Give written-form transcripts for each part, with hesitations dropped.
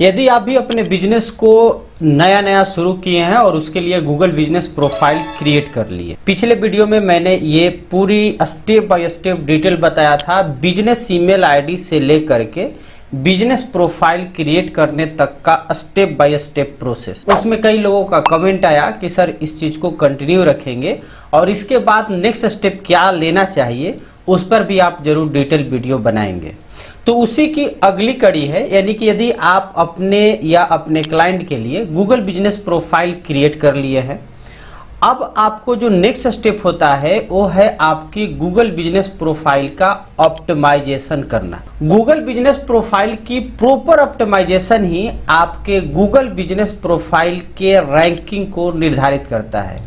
यदि आप भी अपने बिजनेस को नया शुरू किए हैं और उसके लिए गूगल बिजनेस प्रोफाइल क्रिएट कर लिए, पिछले वीडियो में मैंने ये पूरी स्टेप बाय स्टेप डिटेल बताया था, बिजनेस ईमेल आईडी से लेकर के बिजनेस प्रोफाइल क्रिएट करने तक का स्टेप बाय स्टेप प्रोसेस। उसमें कई लोगों का कमेंट आया कि सर इस चीज को कंटिन्यू रखेंगे और इसके बाद नेक्स्ट स्टेप क्या लेना चाहिए, उस पर भी आप जरूर डिटेल वीडियो बनाएंगे। तो उसी की अगली कड़ी है, यानी कि यदि आप अपने या अपने क्लाइंट के लिए गूगल बिजनेस प्रोफाइल क्रिएट कर लिए हैं, अब आपको जो नेक्स्ट स्टेप होता है वो है आपकी गूगल बिजनेस प्रोफाइल का ऑप्टिमाइजेशन करना। गूगल बिजनेस प्रोफाइल की प्रॉपर ऑप्टिमाइजेशन ही आपके गूगल बिजनेस प्रोफाइल के रैंकिंग को निर्धारित करता है।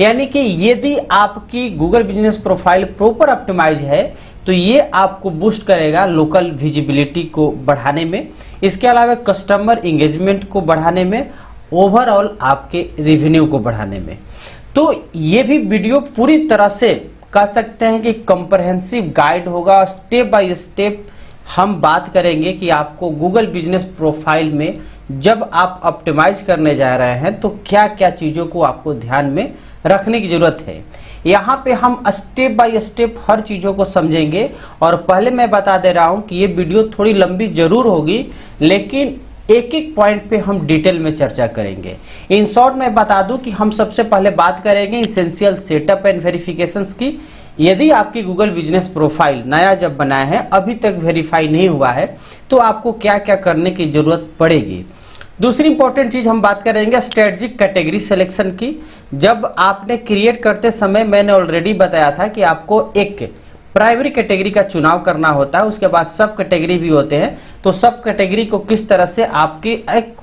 यानी कि यदि आपकी Google business profile proper optimise है तो ये आपको बूस्ट करेगा लोकल विजिबिलिटी को बढ़ाने में, इसके अलावा कस्टमर इंगेजमेंट को बढ़ाने में, ओवरऑल आपके रेवेन्यू को बढ़ाने में। तो ये भी वीडियो पूरी तरह से कह सकते हैं कि कॉम्प्रहेंसिव गाइड होगा। स्टेप बाय स्टेप हम बात करेंगे कि आपको गूगल बिजनेस प्रोफाइल में जब आप ऑप्टिमाइज करने जा रहे हैं तो क्या क्या चीज़ों को आपको ध्यान में रखने की जरूरत है। यहाँ पे हम स्टेप बाय स्टेप हर चीज़ों को समझेंगे और पहले मैं बता दे रहा हूँ कि ये वीडियो थोड़ी लंबी जरूर होगी, लेकिन एक एक पॉइंट पे हम डिटेल में चर्चा करेंगे। इन शॉर्ट मैं बता दूं कि हम सबसे पहले बात करेंगे इसेंशियल सेटअप एंड वेरिफिकेशंस की। यदि आपकी गूगल बिजनेस प्रोफाइल नया जब बनाया है, अभी तक वेरीफाई नहीं हुआ है, तो आपको क्या क्या करने की जरूरत पड़ेगी। दूसरी इंपॉर्टेंट चीज हम बात करेंगे स्ट्रेटजिक कैटेगरी सिलेक्शन की। जब आपने क्रिएट करते समय मैंने ऑलरेडी बताया था कि आपको एक प्राइमरी कैटेगरी का चुनाव करना होता है, उसके बाद सब कैटेगरी भी होते हैं। तो सब कैटेगरी को किस तरह से आपकी एक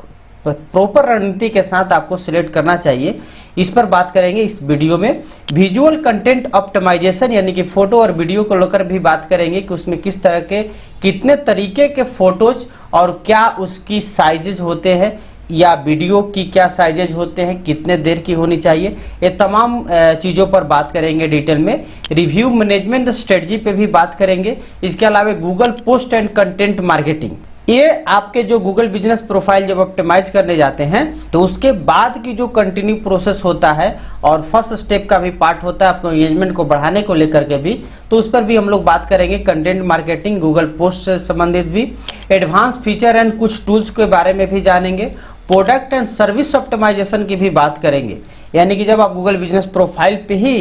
प्रॉपर रणनीति के साथ आपको सिलेक्ट करना चाहिए, इस पर बात करेंगे इस वीडियो में। विजुअल कंटेंट ऑप्टिमाइजेशन यानी कि फोटो और वीडियो को लेकर भी बात करेंगे कि उसमें किस तरह के कितने तरीके के फोटोज और क्या उसकी साइजेज होते हैं, या वीडियो की क्या साइजेज होते हैं, कितने देर की होनी चाहिए, ये तमाम चीज़ों पर बात करेंगे डिटेल में। रिव्यू मैनेजमेंट स्ट्रेटजी पे भी बात करेंगे। इसके अलावा Google post and content marketing, ये आपके जो गूगल बिजनेस प्रोफाइल जब ऑप्टिमाइज करने जाते हैं तो उसके बाद की जो कंटिन्यू प्रोसेस होता है और फर्स्ट स्टेप का भी पार्ट होता है आपको एंगेजमेंट को बढ़ाने को लेकर के भी, तो उस पर भी हम लोग बात करेंगे। कंटेंट मार्केटिंग, गूगल पोस्ट से संबंधित भी एडवांस फीचर एंड कुछ टूल्स के बारे में भी जानेंगे। प्रोडक्ट एंड सर्विस ऑप्टिमाइजेशन की भी बात करेंगे, यानी कि जब आप गूगल बिजनेस प्रोफाइल पे ही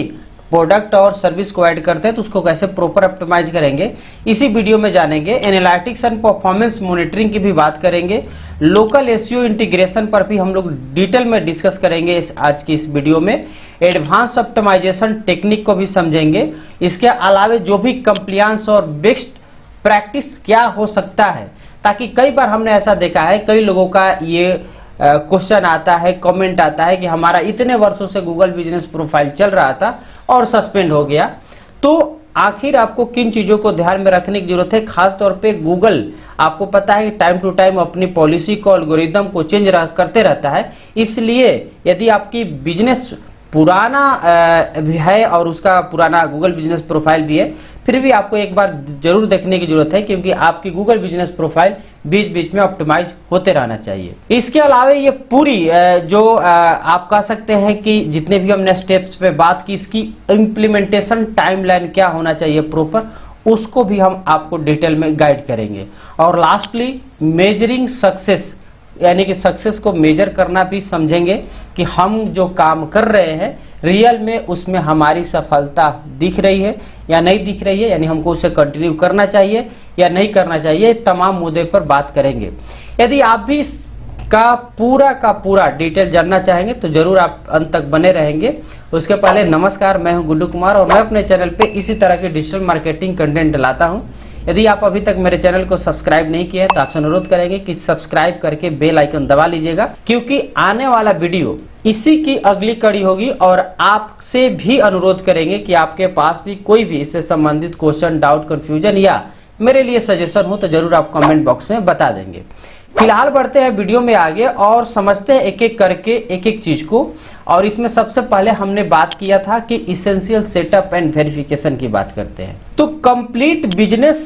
प्रोडक्ट और सर्विस को ऐड करते हैं तो उसको कैसे प्रॉपर ऑप्टिमाइज करेंगे, इसी वीडियो में जानेंगे। एनालिटिक्स एंड परफॉर्मेंस मॉनिटरिंग की भी बात करेंगे। लोकल एसईओ इंटीग्रेशन पर भी हम लोग डिटेल में डिस्कस करेंगे आज की इस वीडियो में। एडवांस ऑप्टिमाइजेशन टेक्निक को भी समझेंगे। इसके अलावा जो भी कंप्लायंस और बेस्ट प्रैक्टिस क्या हो सकता है, ताकि कई बार हमने ऐसा देखा है, कई लोगों का ये क्वेश्चन आता है, कमेंट आता है कि हमारा इतने वर्षों से गूगल बिजनेस प्रोफाइल चल रहा था और सस्पेंड हो गया। तो आखिर आपको किन चीज़ों को ध्यान में रखने की जरूरत है। खास तौर पे गूगल आपको पता है कि टाइम टू टाइम अपनी पॉलिसी को, एल्गोरिदम को चेंज करते रहता है। इसलिए यदि आपकी बिजनेस पुराना है और उसका पुराना गूगल बिजनेस प्रोफाइल भी है, फिर भी आपको एक बार जरूर देखने की जरूरत है, क्योंकि आपकी गूगल बिजनेस प्रोफाइल बीच बीच में ऑप्टिमाइज होते रहना चाहिए। इसके अलावा ये पूरी जो आप कह सकते हैं कि जितने भी हमने स्टेप्स पे बात की, इसकी इम्प्लीमेंटेशन टाइमलाइन क्या होना चाहिए प्रॉपर, उसको भी हम आपको डिटेल में गाइड करेंगे। और लास्टली मेजरिंग सक्सेस, यानी कि सक्सेस को मेजर करना भी समझेंगे कि हम जो काम कर रहे हैं रियल में उसमें हमारी सफलता दिख रही है या नहीं दिख रही है, यानी हमको उसे कंटिन्यू करना चाहिए या नहीं करना चाहिए। तमाम मुद्दे पर बात करेंगे। यदि आप भी इसका पूरा डिटेल जानना चाहेंगे तो जरूर आप अंत तक बने रहेंगे। उसके पहले नमस्कार, मैं हूं गुड्डू कुमार और मैं अपने चैनल पे इसी तरह के डिजिटल मार्केटिंग कंटेंट डलाता हूं। यदि आप अभी तक मेरे चैनल को सब्सक्राइब नहीं किया है तो आपसे अनुरोध करेंगे कि सब्सक्राइब करके बेल आइकन दबा लीजिएगा, क्योंकि आने वाला वीडियो इसी की अगली कड़ी होगी। और आपसे भी अनुरोध करेंगे कि आपके पास भी कोई भी इससे संबंधित क्वेश्चन, डाउट, कंफ्यूजन या मेरे लिए सजेशन हो तो जरूर आप कमेंट बॉक्स में बता देंगे। फिलहाल बढ़ते हैं वीडियो में आगे और समझते हैं एक एक करके एक एक चीज को। और इसमें सबसे पहले हमने बात किया था कि इसेंशियल सेटअप एंड वेरिफिकेशन की बात करते हैं। तो कंप्लीट बिजनेस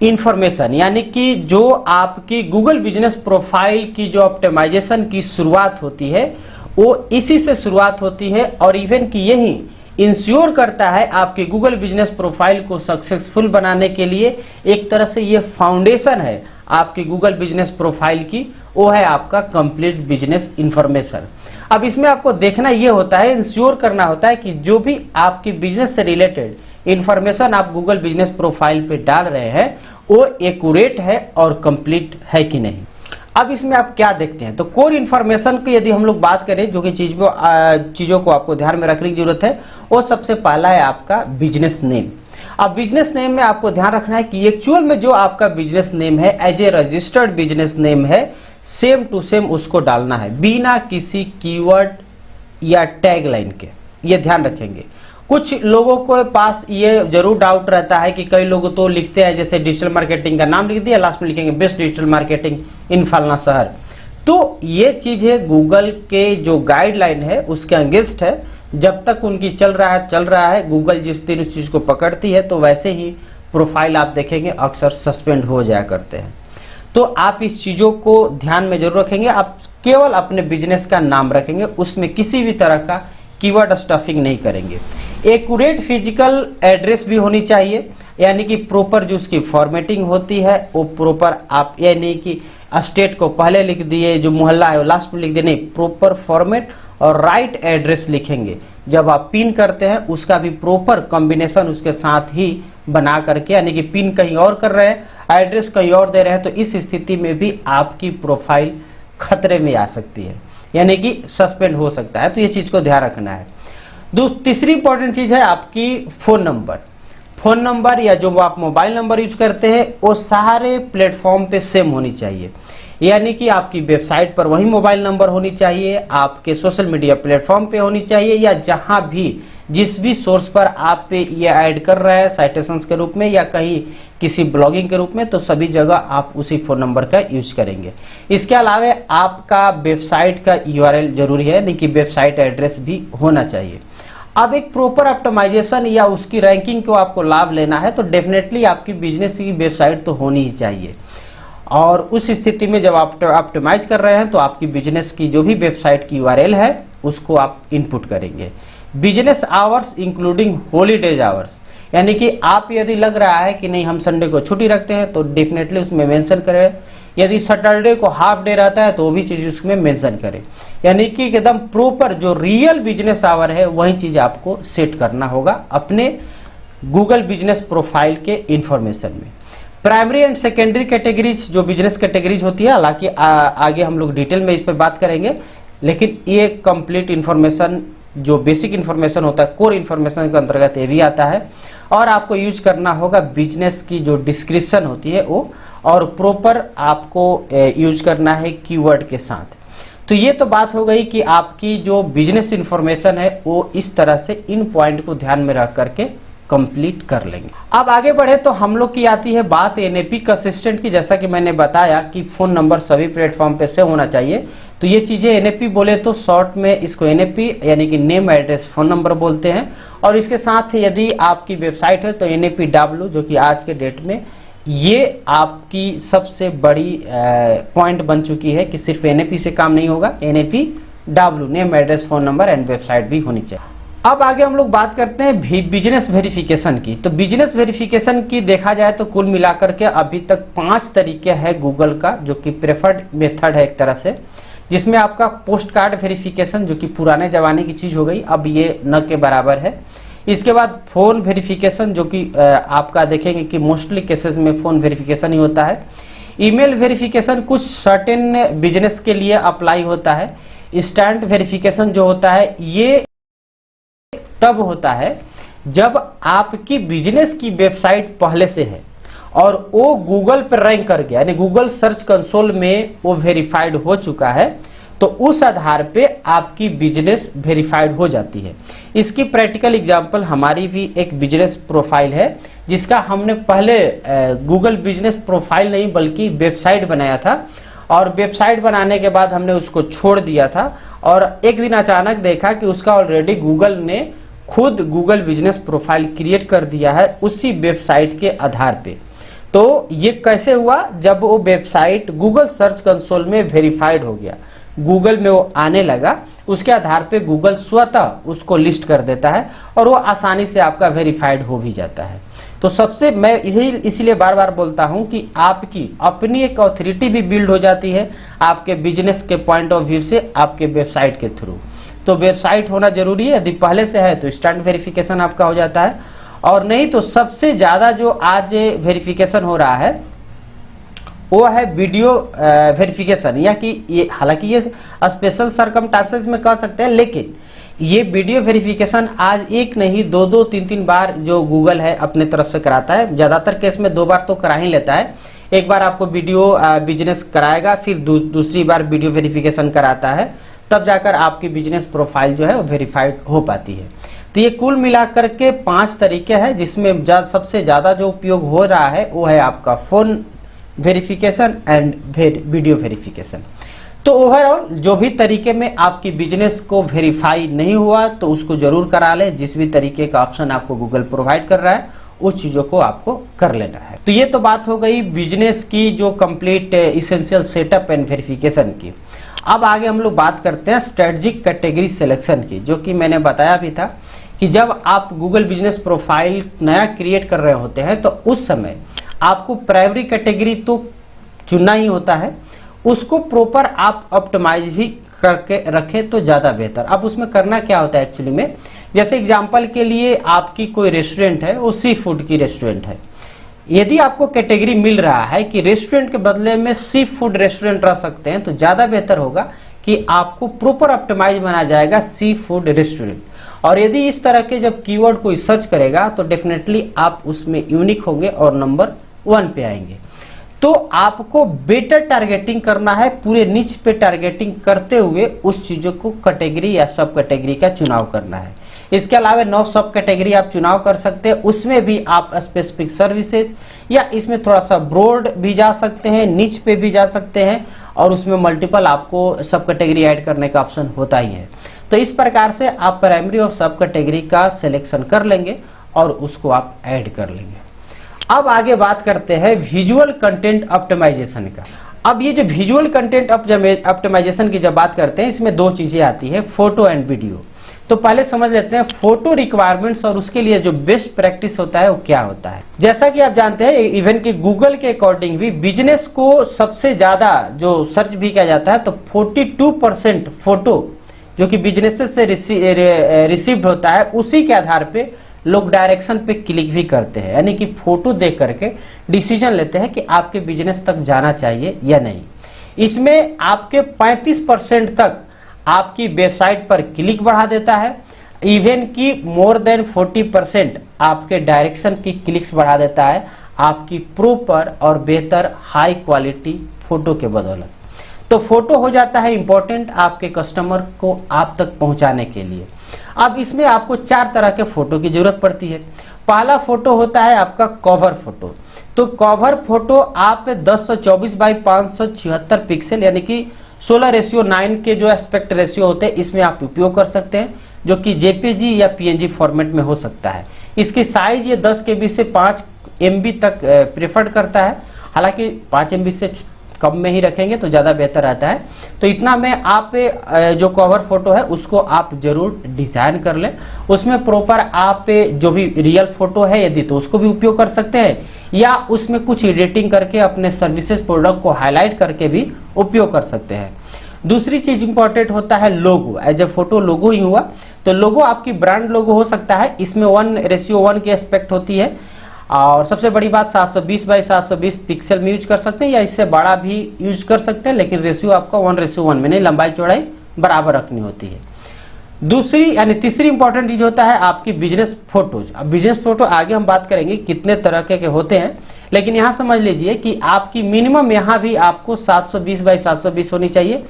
इंफॉर्मेशन, यानी कि जो आपकी गूगल बिजनेस प्रोफाइल की जो ऑप्टिमाइजेशन की शुरुआत होती है वो इसी से शुरुआत होती है, और इवन कि यही इंश्योर करता है आपके गूगल बिजनेस प्रोफाइल को सक्सेसफुल बनाने के लिए। एक तरह से ये फाउंडेशन है आपकी गूगल बिजनेस प्रोफाइल की, वो है आपका कंप्लीट बिजनेस इंफॉर्मेशन। अब इसमें आपको देखना ये होता है, इंश्योर करना होता है कि जो भी आपकी बिजनेस से रिलेटेड इंफॉर्मेशन आप गूगल बिजनेस प्रोफाइल पे डाल रहे हैं वो एक्यूरेट है और कंप्लीट है कि नहीं। अब इसमें आप क्या देखते हैं, तो कोर इन्फॉर्मेशन की यदि हम लोग बात करें, जो कि चीज़ों को आपको ध्यान में रखने की जरूरत है, वो सबसे पहला है आपका बिजनेस नेम। अब बिजनेस नेम में आपको ध्यान रखना है कि एक्चुअल में जो आपका बिजनेस नेम है as a registered business name है, सेम टू सेम उसको डालना है बिना किसी कीवर्ड या टैग लाइन के, ये ध्यान रखेंगे। कुछ लोगों के पास ये जरूर डाउट रहता है कि कई लोग तो लिखते हैं जैसे डिजिटल मार्केटिंग का नाम लिख दिया, लास्ट में लिखेंगे बेस्ट डिजिटल मार्केटिंग इन फलाना शहर। तो ये चीज़ है गूगल के जो गाइडलाइन है उसके अगेंस्ट है। जब तक उनकी चल रहा है, गूगल जिस दिन उस चीज़ को पकड़ती है तो वैसे ही प्रोफाइल आप देखेंगे अक्सर सस्पेंड हो जाया करते हैं। तो आप इस चीज़ों को ध्यान में जरूर रखेंगे। आप केवल अपने बिजनेस का नाम रखेंगे, उसमें किसी भी तरह का कीवर्ड स्टफिंग नहीं करेंगे। एक्यूरेट फिजिकल एड्रेस भी होनी चाहिए, यानी कि प्रॉपर जो उसकी फॉर्मेटिंग होती है वो प्रॉपर, आप ये नहीं कि स्टेट को पहले लिख दिए, जो मोहल्ला है वो लास्ट में लिख दिए, नहीं, प्रॉपर फॉर्मेट और राइट एड्रेस लिखेंगे। जब आप पिन करते हैं उसका भी प्रॉपर कॉम्बिनेशन उसके साथ ही बना करके, यानी कि पिन कहीं और कर रहे हैं, एड्रेस कहीं और दे रहे हैं, तो इस स्थिति में भी आपकी प्रोफाइल खतरे में आ सकती है, यानी कि सस्पेंड हो सकता है। तो ये चीज़ को ध्यान रखना है। तीसरी इंपॉर्टेंट चीज़ है आपकी फ़ोन नंबर। फ़ोन नंबर या जो आप मोबाइल नंबर यूज करते हैं वो सारे प्लेटफॉर्म पे सेम होनी चाहिए, यानी कि आपकी वेबसाइट पर वही मोबाइल नंबर होनी चाहिए, आपके सोशल मीडिया प्लेटफॉर्म पे होनी चाहिए, या जहां भी जिस भी सोर्स पर आप पे ये ऐड कर रहे हैं साइटेशंस के रूप में या कहीं किसी ब्लॉगिंग के रूप में, तो सभी जगह आप उसी फ़ोन नंबर का यूज करेंगे। इसके अलावा आपका वेबसाइट का यूआरएल जरूरी है, नहीं कि वेबसाइट एड्रेस भी होना चाहिए। अब एक प्रॉपर ऑप्टिमाइजेशन या उसकी रैंकिंग को आपको लाभ लेना है तो डेफिनेटली आपकी बिजनेस की वेबसाइट तो होनी ही चाहिए, और उस स्थिति में जब आप ऑप्टिमाइज कर रहे हैं तो आपकी बिजनेस की जो भी वेबसाइट की यूआरएल है उसको आप इनपुट करेंगे। Business hours including holidays hours, यानी कि आप यदि लग रहा है कि नहीं हम संडे को छुट्टी रखते हैं तो डेफिनेटली उसमें मेंशन करें। यदि सैटरडे को हाफ डे रहता है तो वो भी चीज़ उसमें मेंशन करें, यानी कि एकदम प्रॉपर जो रियल बिजनेस आवर है वही चीज़ आपको सेट करना होगा अपने गूगल बिजनेस प्रोफाइल के इंफॉर्मेशन में। प्राइमरी एंड सेकेंडरी कैटेगरीज जो बिजनेस कैटेगरीज होती है, हालांकि आगे हम लोग डिटेल में इस पर बात करेंगे, लेकिन ये कंप्लीट इन्फॉर्मेशन जो बेसिक इन्फॉर्मेशन होता है कोर इन्फॉर्मेशन के अंतर्गत ये भी आता है। और आपको यूज करना होगा बिजनेस की जो डिस्क्रिप्शन होती है वो, और प्रॉपर आपको यूज करना है कीवर्ड के साथ। तो ये तो बात हो गई कि आपकी जो बिजनेस इन्फॉर्मेशन है वो इस तरह से इन पॉइंट को ध्यान में रख करके कंप्लीट कर लेंगे। अब आगे बढ़े तो हम लोग की आती है बात एनएपी कंसिस्टेंट की। जैसा कि मैंने बताया कि फ़ोन नंबर सभी प्लेटफॉर्म पे से होना चाहिए, तो ये चीज़ें एनएपी बोले तो शॉर्ट में इसको एनएपी यानी कि नेम एड्रेस फ़ोन नंबर बोलते हैं। और इसके साथ यदि आपकी वेबसाइट है तो NAPW, जो कि आज के डेट में ये आपकी सबसे बड़ी पॉइंट बन चुकी है कि सिर्फ एनएपी से काम नहीं होगा, NAPW name address phone number and website भी होनी चाहिए। अब आगे हम लोग बात करते हैं बिजनेस वेरिफिकेशन की। तो बिजनेस वेरिफिकेशन की देखा जाए तो कुल मिलाकर के अभी तक 5 तरीके हैं गूगल का, जो कि प्रेफर्ड मेथड है एक तरह से, जिसमें आपका पोस्ट कार्ड वेरिफिकेशन जो कि पुराने जमाने की चीज़ हो गई, अब ये न के बराबर है। इसके बाद फ़ोन वेरिफिकेशन जो कि आपका देखेंगे कि मोस्टली केसेस में फ़ोन वेरिफिकेशन ही होता है। ईमेल वेरिफिकेशन कुछ सर्टेन बिजनेस के लिए अप्लाई होता है। इंस्टेंट वेरिफिकेशन जो होता है ये तब होता है जब आपकी बिजनेस की वेबसाइट पहले से है और वो गूगल पर रैंक कर गया, यानी गूगल सर्च कंसोल में वो वेरीफाइड हो चुका है, तो उस आधार पे आपकी बिजनेस वेरीफाइड हो जाती है। इसकी प्रैक्टिकल एग्जांपल हमारी भी एक बिजनेस प्रोफाइल है, जिसका हमने पहले गूगल बिजनेस प्रोफाइल नहीं बल्कि वेबसाइट बनाया था, और वेबसाइट बनाने के बाद हमने उसको छोड़ दिया था, और एक दिन अचानक देखा कि उसका ऑलरेडी गूगल ने खुद गूगल बिजनेस प्रोफाइल क्रिएट कर दिया है उसी वेबसाइट के आधार पे। तो ये कैसे हुआ, जब वो वेबसाइट गूगल सर्च कंसोल में वेरीफाइड हो गया, गूगल में वो आने लगा, उसके आधार पे गूगल स्वतः उसको लिस्ट कर देता है और वो आसानी से आपका वेरीफाइड हो भी जाता है। तो सबसे मैं इसीलिए बार बार बोलता हूं कि आपकी अपनी एक ऑथोरिटी भी बिल्ड हो जाती है आपके बिजनेस के पॉइंट ऑफ व्यू से, आपके वेबसाइट के थ्रू। तो वेबसाइट होना जरूरी है, यदि पहले से है तो स्टैंड वेरिफिकेशन आपका हो जाता है, और नहीं तो सबसे ज़्यादा जो आज वेरिफिकेशन हो रहा है वो है वीडियो वेरिफिकेशन, या कि ये हालांकि ये स्पेशल सर्कमस्टांसेस में कह सकते हैं, लेकिन ये वीडियो वेरिफिकेशन आज एक नहीं दो दो तीन तीन बार जो गूगल है अपने तरफ से कराता है। ज़्यादातर केस में 2 बार तो करा ही लेता है। एक बार आपको वीडियो बिजनेस कराएगा, फिर दूसरी बार वीडियो वेरिफिकेशन कराता है, तब जाकर आपकी बिजनेस प्रोफाइल जो है वो वेरीफाइड हो पाती है। तो ये कुल मिलाकर के 5 तरीके हैं, जिसमें सबसे ज़्यादा जो उपयोग हो रहा है वो है आपका phone verification and video verification. तो ओवरऑल जो भी तरीके में आपकी बिजनेस को वेरीफाई नहीं हुआ तो उसको जरूर करा ले। जिस भी तरीके का ऑप्शन आपको गूगल प्रोवाइड कर रहा है उस चीज़ों को आपको कर लेना है। तो ये तो बात हो गई बिजनेस की जो complete essential setup and verification की। अब आगे हम लोग बात करते हैं स्ट्रेटजिक कैटेगरी सिलेक्शन की, जो कि मैंने बताया भी था कि जब आप गूगल बिजनेस प्रोफाइल नया क्रिएट कर रहे होते हैं तो उस समय आपको प्राइमरी कैटेगरी तो चुनना ही होता है, उसको प्रॉपर आप ऑप्टिमाइज भी करके रखें तो ज़्यादा बेहतर। अब उसमें करना क्या होता है एक्चुअली में, जैसे एग्जांपल के लिए आपकी कोई रेस्टोरेंट है, वो सी फूड की रेस्टोरेंट है, यदि आपको कैटेगरी मिल रहा है कि रेस्टोरेंट के बदले में सी फूड रेस्टोरेंट रह सकते हैं, तो ज़्यादा बेहतर होगा कि आपको प्रॉपर ऑप्टिमाइज बना जाएगा सी फूड रेस्टोरेंट। और यदि इस तरह के जब कीवर्ड कोई सर्च करेगा तो डेफिनेटली आप उसमें यूनिक होंगे और नंबर 1 पे आएंगे। तो आपको बेटर टारगेटिंग करना है, पूरे निच पे टारगेटिंग करते हुए उस चीज़ों को कैटेगरी या सब कैटेगरी का चुनाव करना है। इसके अलावा 9 सब कैटेगरी आप चुनाव कर सकते हैं, उसमें भी आप स्पेसिफिक सर्विसेज या इसमें थोड़ा सा ब्रॉड भी जा सकते हैं, निच पे भी जा सकते हैं, और उसमें मल्टीपल आपको सब कैटेगरी ऐड करने का ऑप्शन होता ही है। तो इस प्रकार से आप प्राइमरी और सब कैटेगरी का सिलेक्शन कर लेंगे और उसको आप ऐड कर लेंगे। अब आगे बात करते हैं विजुअल कंटेंट ऑप्टिमाइजेशन का। अब ये जो विजुअल कंटेंट ऑप्टिमाइजेशन की जब बात करते हैं, इसमें 2 चीजें आती है, फोटो एंड वीडियो। तो पहले समझ लेते हैं फोटो रिक्वायरमेंट्स और उसके लिए जो बेस्ट प्रैक्टिस होता है वो क्या होता है। जैसा कि आप जानते हैं इवन कि गूगल के अकॉर्डिंग भी बिजनेस को सबसे ज्यादा जो सर्च भी किया जाता है, तो 42% फोटो जो कि बिजनेस से रिसीव्ड होता है, उसी के आधार पे लोग डायरेक्शन पे क्लिक भी करते हैं, यानी कि फोटो देख करके डिसीजन लेते हैं कि आपके बिजनेस तक जाना चाहिए या नहीं। इसमें आपके 35% तक आपकी वेबसाइट पर क्लिक बढ़ा देता है, इवन कि मोर देन 40% आपके डायरेक्शन की क्लिक्स बढ़ा देता है आपकी प्रॉपर और बेहतर हाई क्वालिटी फोटो के बदौलत। तो फोटो हो जाता है इंपॉर्टेंट आपके कस्टमर को आप तक पहुंचाने के लिए। अब इसमें आपको 4 तरह के फोटो की जरूरत पड़ती है। पहला फोटो होता है आपका कवर फोटो। तो कवर फोटो आप 1024 बाई 576 पिक्सल यानी कि 16:9 के जो एस्पेक्ट रेशियो होते हैं इसमें आप उपयोग कर सकते हैं, जो कि जेपीजी या पीएनजी फॉर्मेट में हो सकता है। इसकी साइज ये 10 KB से 5 MB तक प्रेफर्ड करता है, हालांकि 5 MB से कम में ही रखेंगे तो ज़्यादा बेहतर रहता है। तो इतना में आप जो कवर फोटो है उसको आप जरूर डिज़ाइन कर लें। उसमें प्रॉपर आप जो भी रियल फोटो है यदि तो उसको भी उपयोग कर सकते हैं, या उसमें कुछ एडिटिंग करके अपने सर्विसेज प्रोडक्ट को हाईलाइट करके भी उपयोग कर सकते हैं। दूसरी चीज इंपॉर्टेंट होता है लोगो। एज ए फोटो लोगो ही हुआ, तो लोगो आपकी ब्रांड लोगो हो सकता है, इसमें 1:1 की एस्पेक्ट होती है, और सबसे बड़ी बात 720 बाई 720 पिक्सल में यूज कर सकते हैं या इससे बड़ा भी यूज कर सकते हैं, लेकिन रेशियो आपका 1:1 में नहीं, लंबाई चौड़ाई बराबर रखनी होती है। दूसरी यानी तीसरी इंपॉर्टेंट चीज होता है आपकी बिजनेस फोटोज। अब बिजनेस फोटो आगे हम बात करेंगे कितने तरह के होते हैं, लेकिन यहाँ समझ लीजिए कि आपकी मिनिमम यहाँ भी आपको 720 बाई 720 होनी चाहिए,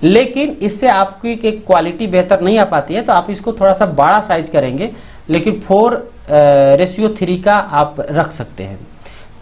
लेकिन इससे आपकी क्वालिटी बेहतर नहीं आ पाती है, तो आप इसको थोड़ा सा बड़ा साइज करेंगे, लेकिन 4:3 का आप रख सकते हैं।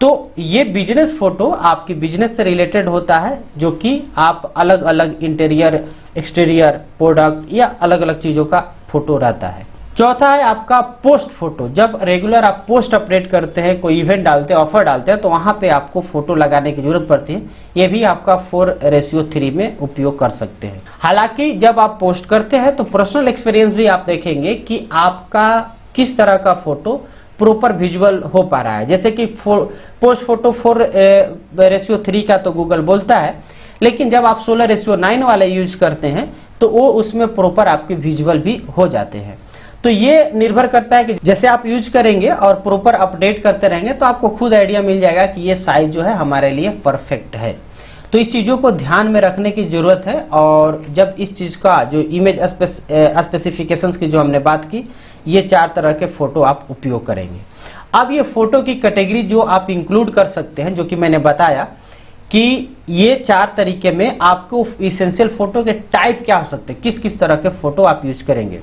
तो ये बिजनेस फोटो आपकी बिजनेस से रिलेटेड होता है, जो कि आप अलग अलग इंटीरियर एक्सटीरियर प्रोडक्ट या अलग अलग चीज़ों का फोटो रहता है। चौथा है आपका पोस्ट फोटो। जब रेगुलर आप पोस्ट अपडेट करते हैं, कोई इवेंट डालते हैं, ऑफर डालते हैं, तो वहां पे आपको फोटो लगाने की जरूरत पड़ती है। ये भी आपका 4:3 में उपयोग कर सकते हैं। हालांकि जब आप पोस्ट करते हैं तो पर्सनल एक्सपीरियंस भी आप देखेंगे कि आपका किस तरह का फोटो प्रॉपर विजुअल हो पा रहा है। जैसे कि पोस्ट फोटो 4:3 का तो गूगल बोलता है, लेकिन जब आप 16:9 वाला यूज करते हैं तो वो उसमें प्रॉपर आपके विजुअल भी हो जाते हैं। तो ये निर्भर करता है कि जैसे आप यूज करेंगे और प्रॉपर अपडेट करते रहेंगे तो आपको खुद आइडिया मिल जाएगा कि ये साइज जो है हमारे लिए परफेक्ट है। तो इस चीज़ों को ध्यान में रखने की ज़रूरत है। और जब इस चीज़ का जो इमेज स्पेसिफिकेशंस की जो हमने बात की, ये 4 तरह के फ़ोटो आप उपयोग करेंगे। अब ये फ़ोटो की कैटेगरी जो आप इंक्लूड कर सकते हैं, जो कि मैंने बताया कि ये 4 तरीके में आपको इसेंशियल फ़ोटो के टाइप क्या हो सकते हैं, किस किस तरह के फ़ोटो आप यूज करेंगे।